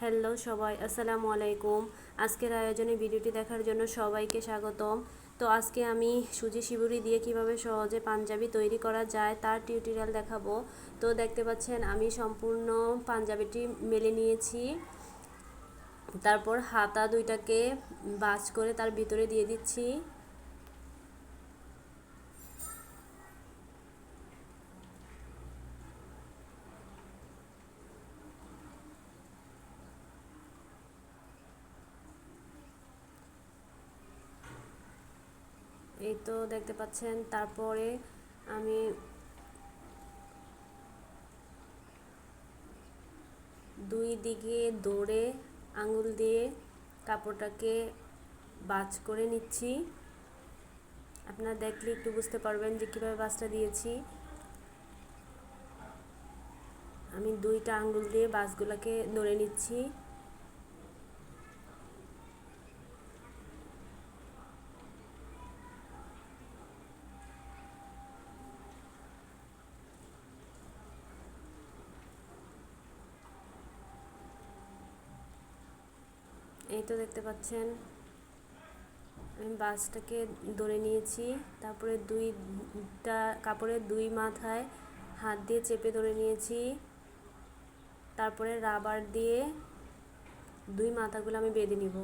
Hello সবাই, আসসালামু আলাইকুম। আজকের আয়োজনে ভিডিওটি দেখার জন্য সবাইকে স্বাগতম। তো আজকে আমি সুজি শিবুরি দিয়ে কিভাবে সহজে পাঞ্জাবি তৈরি করা যায় তার টিউটোরিয়াল দেখাবো। তো দেখতে পাচ্ছেন আমি সম্পূর্ণ পাঞ্জাবিটি মেলে নিয়েছি। তারপর হাতা দুইটাকে ভাঁজ করে তার ভিতরে দিয়ে দিচ্ছি। এই তো দেখতে পাচ্ছেন। তারপরে আমি দুই দিকে দৌড়ে আঙুল দিয়ে কাপড়টাকে ভাঁজ করে নিচ্ছি। আপনারা দেখলে একটু বুঝতে পারবেন যে কীভাবে ভাঁজটা দিয়েছি। আমি দুইটা আঙ্গুল দিয়ে ভাঁজগুলোকে ধরে নিচ্ছি। এই তো দেখতে পাচ্ছেন আমি ভাঁজটাকে ধরে নিয়েছি। তারপরে দুইটা কাপড়ের দুই মাথায় হাত দিয়ে চেপে ধরে নিয়েছি। তারপরে রাবার দিয়ে দুই মাথাগুলো আমি বেঁধে নিব।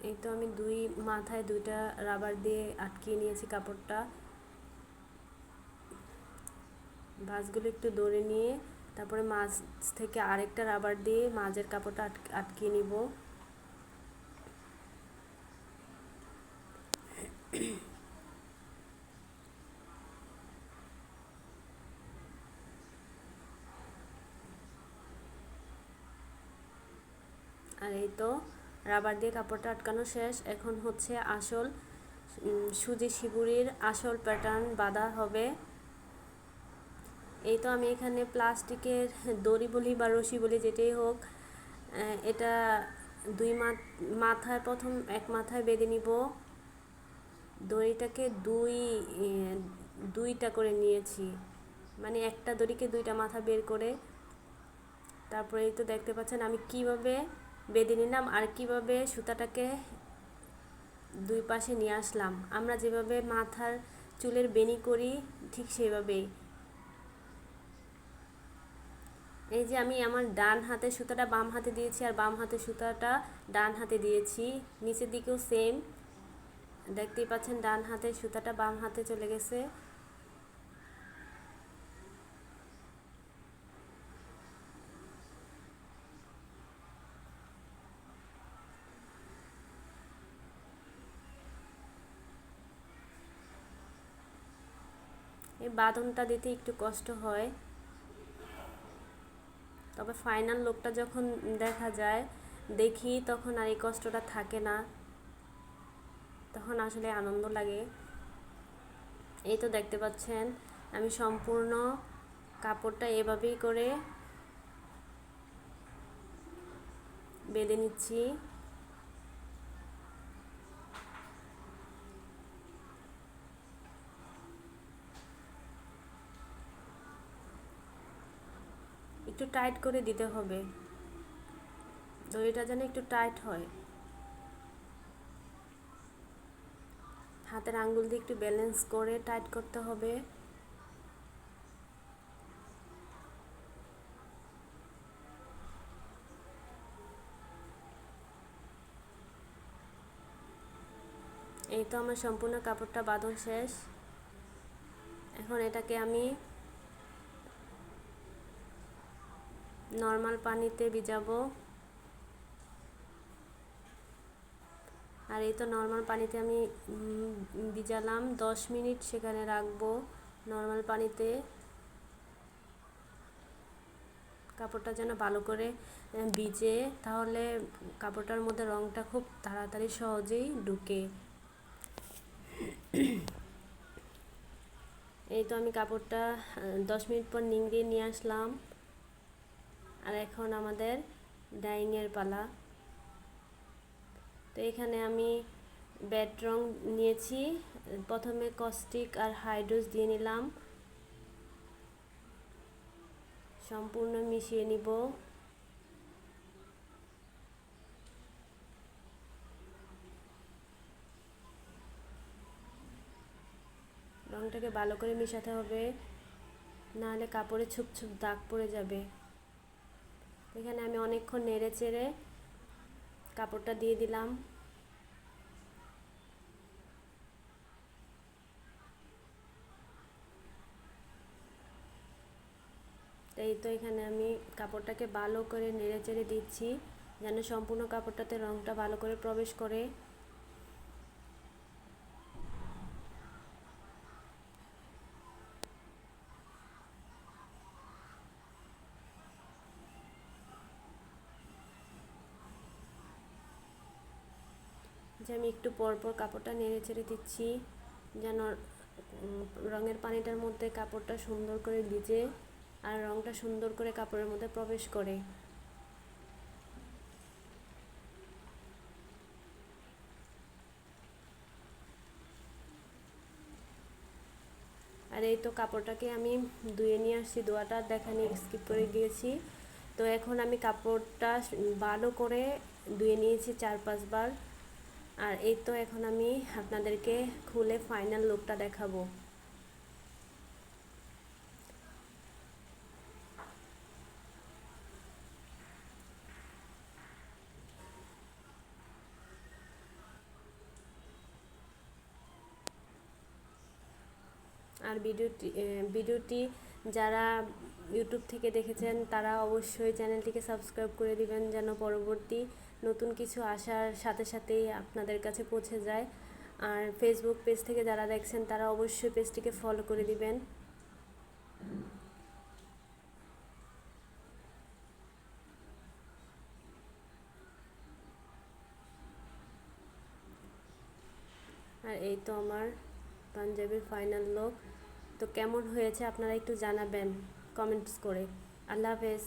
এই তো আমি দুই মাথায় দুইটা রাবার দিয়ে আটকিয়ে নিয়েছি কাপড়টা। ভাঁজগুলো একটু ধরে নিয়ে তারপরে মাঝ থেকে আরেকটা রাবার দিয়ে মাঝের কাপড়টা আটকিয়ে নিব। আর এই তো রাবার দিয়ে কাপড়টা আটকানো শেষ। এখন হচ্ছে আসল সুজি শিবুরির আসল প্যাটার্ন বাঁধা হবে। এই তো আমি এখানে প্লাস্টিকের দড়ি বলি বা রশি বলি যেটাই হোক, এটা দুই মাথায় প্রথম এক মাথায় বেঁধে নিব। দড়িটাকে দুইটা করে নিয়েছি, মানে একটা দড়িকে দুইটা মাথা বের করে। তারপরে এই তো দেখতে পাচ্ছেন আমি কিভাবে বেঁধে নিলাম আর কিভাবে সুতাটাকে দুই পাশে নিয়ে আসলাম। আমরা যেভাবে মাথার চুলের বেনি করি ঠিক সেভাবেই। এই যে আমি আমার ডান হাতে সুতাটা বাম হাতে দিয়েছি আর বাম হাতে সুতাটা ডান হাতে দিয়েছি। নিচের দিকেও সেম দেখতেই পাচ্ছেন, ডান হাতে সুতাটা বাম হাতে চলে গেছে। এই বাঁধনটা দিতে একটু কষ্ট হয়, তবে ফাইনাল লুকটা যখন দেখা যায় দেখি তখন আর এই কষ্টটা থাকে না, তখন আসলে আনন্দ লাগে। এই তো দেখতে পাচ্ছেন আমি সম্পূর্ণ কাপড়টা এভাবেই করে বেঁধে নিচ্ছি। একটু টাইট করে দিতে হবে, দড়িটা যেন একটু টাইট হয়। হাতের আঙ্গুল দিয়ে একটু ব্যালেন্স করে টাইট করতে হবে। এই তো আমার সম্পূর্ণ কাপড়টা বাঁধন শেষ। এখন এটাকে আমি নর্মাল পানিতে ভিজাবো। আর এই তো নর্মাল পানিতে আমি ভিজালাম 10 মিনিট সেখানে রাখবো। নর্মাল পানিতে কাপড়টা যেন ভালো করে ভিজে, তাহলে কাপড়টার মধ্যে রঙটা খুব তাড়াতাড়ি সহজেই ঢুকে। এই তো আমি কাপড়টা 10 মিনিট পর নিংড়িয়ে নিয়ে আসলাম। আর এখন আমাদের ডাইংয়ের পালা। তো এখানে আমি ব্যাড রং নিয়েছি, প্রথমে কস্টিক আর হাইড্রোস দিয়ে নিলাম, সম্পূর্ণ মিশিয়ে নিব। রংটাকে ভালো করে মিশাতে হবে, নাহলে কাপড়ে ছুপ ছুপ দাগ পড়ে যাবে। এখানে আমি অনেকক্ষণ নেড়ে চেড়ে কাপড়টা দিয়ে দিলাম। এই তো এখানে আমি কাপড়টাকে ভালো করে নেড়ে চেড়ে দিচ্ছি, যেন সম্পূর্ণ কাপড়টাতে রংটা ভালো করে প্রবেশ করে। যে আমি একটু পর পর কাপড়টা নেড়ে চেড়ে দিচ্ছি, যেন রঙের পানিটার মধ্যে কাপড়টা সুন্দর করে ভিজে আর রংটা সুন্দর করে কাপড়ের মধ্যে প্রবেশ করে। আর এই তো কাপড়টাকে আমি ধুয়ে নিয়ে আসছি, ধোয়াটা দেখানি স্কিপ করে গিয়েছি। তো এখন আমি কাপড়টা ভালো করে ধুয়ে নিয়েছি 4-5 বার। আর এই তো এখন আমি আপনাদেরকে খুলে ফাইনাল লুকটা দেখাবো। আর ভিডিওটি যারা ইউটিউব থেকে দেখেছেন তারা অবশ্যই চ্যানেলটিকে সাবস্ক্রাইব করে দিবেন, যেন পরবর্তী নতুন কিছু আসার সাথে সাথেই আপনাদের কাছে পৌঁছে যায়। আর ফেসবুক পেজ থেকে যারা দেখছেন তারা অবশ্যই পেজটিকে ফলো করে দিবেন। আর এই তো আমার পাঞ্জাবির ফাইনাল লুক। তো কেমন হয়েছে আপনারা একটু জানাবেন কমেন্টস করে। আল্লাহ হাফেজ।